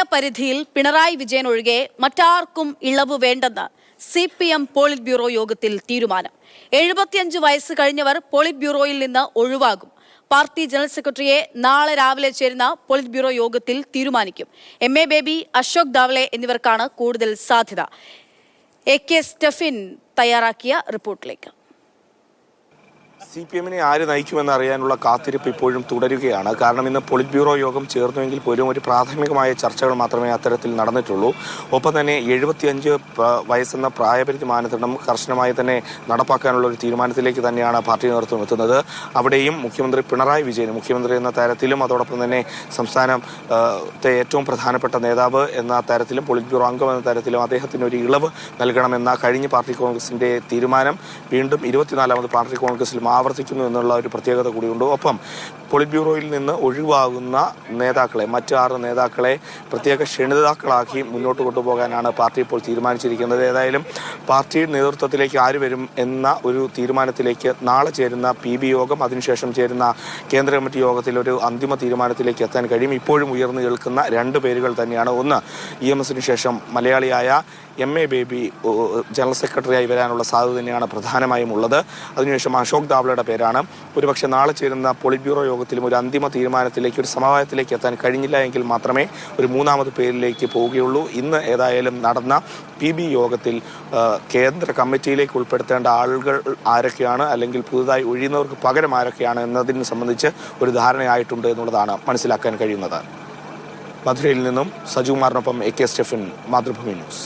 അധികാരപരിധിയിൽ പിണറായി വിജയൻ ഒഴികെ മറ്റാർക്കും ഇളവ് വേണ്ടെന്ന് CPM പോളിറ്റ് ബ്യൂറോ യോഗത്തിൽ തീരുമാനം. 75 വയസ്സ് കഴിഞ്ഞവർ പോളിറ്റ് ബ്യൂറോയിൽ നിന്ന് ഒഴിവാകും. പാർട്ടി ജനറൽ സെക്രട്ടറിയെ നാളെ രാവിലെ ചേരുന്ന പോളിറ്റ് ബ്യൂറോ യോഗത്തിൽ തീരുമാനിക്കും. MA ബേബി, അശോക് ദാവ്ലെ എന്നിവർക്കാണ് കൂടുതൽ സാധ്യത. AK സ്റ്റെഫിൻ തയ്യാറാക്കിയ റിപ്പോർട്ടിലേക്ക്. CPM-നെ ആര് നയിക്കുമെന്ന് അറിയാനുള്ള കാത്തിരിപ്പ് ഇപ്പോഴും തുടരുകയാണ്. കാരണം ഇന്ന് പോളിറ്റ് ബ്യൂറോ യോഗം ചേർന്നുവെങ്കിൽ പോലും ഒരു പ്രാഥമികമായ ചർച്ചകൾ മാത്രമേ അത്തരത്തിൽ നടന്നിട്ടുള്ളൂ. ഒപ്പം തന്നെ 75 വയസ്സെന്ന പ്രായപരിധി മാനദണ്ഡം കർശനമായി തന്നെ നടപ്പാക്കാനുള്ള ഒരു തീരുമാനത്തിലേക്ക് തന്നെയാണ് പാർട്ടി നേതൃത്വം എത്തുന്നത്. അവിടെയും മുഖ്യമന്ത്രി പിണറായി വിജയൻ മുഖ്യമന്ത്രി എന്ന തരത്തിലും അതോടൊപ്പം തന്നെ സംസ്ഥാനത്തെ ഏറ്റവും പ്രധാനപ്പെട്ട നേതാവ് എന്ന തരത്തിലും പോളിറ്റ് ബ്യൂറോ അംഗം എന്ന തരത്തിലും അദ്ദേഹത്തിന് ഒരു ഇളവ് നൽകണമെന്ന കഴിഞ്ഞ പാർട്ടി കോൺഗ്രസിന്റെ തീരുമാനം വീണ്ടും 24ാമത് പാർട്ടി കോൺഗ്രസിലും ആവർത്തിക്കുന്നു എന്നുള്ള ഒരു പ്രത്യേകത കൂടിയുണ്ട്. ഒപ്പം പോളിറ്റ് ബ്യൂറോയിൽ നിന്ന് ഒഴിവാകുന്ന നേതാക്കളെ മറ്റ് 6 നേതാക്കളെ പ്രത്യേക ക്ഷണിതാക്കളാക്കി മുന്നോട്ട് കൊണ്ടുപോകാനാണ് പാർട്ടി ഇപ്പോൾ തീരുമാനിച്ചിരിക്കുന്നത്. ഏതായാലും പാർട്ടി നേതൃത്വത്തിലേക്ക് ആര് വരും എന്ന ഒരു തീരുമാനത്തിലേക്ക് നാളെ ചേരുന്ന PB യോഗം, അതിനുശേഷം ചേരുന്ന കേന്ദ്ര കമ്മിറ്റി യോഗത്തിൽ ഒരു അന്തിമ തീരുമാനത്തിലേക്ക് എത്താൻ കഴിയും. ഇപ്പോഴും ഉയർന്നു കേൾക്കുന്ന 2 പേരുകൾ തന്നെയാണ്. ഒന്ന്, EMS-ന് ശേഷം മലയാളിയായ MA ബേബി ജനറൽ സെക്രട്ടറിയായി വരാനുള്ള സാധ്യത തന്നെയാണ് പ്രധാനമായും ഉള്ളത്. അതിനുശേഷം അശോക് ദാവ്ലയുടെ പേരാണ്. ഒരുപക്ഷെ നാളെ ചേരുന്ന പോളിറ്റ് ബ്യൂറോ യോഗത്തിലും ഒരു അന്തിമ തീരുമാനത്തിലേക്ക്, ഒരു സമവായത്തിലേക്ക് എത്താൻ കഴിഞ്ഞില്ല എങ്കിൽ മാത്രമേ ഒരു 3ാമത് പേരിലേക്ക് പോവുകയുള്ളൂ. ഇന്ന് ഏതായാലും നടന്ന PB യോഗത്തിൽ കേന്ദ്ര കമ്മിറ്റിയിലേക്ക് ഉൾപ്പെടുത്തേണ്ട ആളുകൾ ആരൊക്കെയാണ്, അല്ലെങ്കിൽ പുതുതായി ഒഴിയുന്നവർക്ക് പകരം ആരൊക്കെയാണ് എന്നതിനെ സംബന്ധിച്ച് ഒരു ധാരണയായിട്ടുണ്ട് എന്നുള്ളതാണ് മനസ്സിലാക്കാൻ കഴിയുന്നത്. മധുരയിൽ നിന്നും സജുകുമാറിനൊപ്പം AK സ്റ്റെഫിൻ, മാതൃഭൂമി ന്യൂസ്.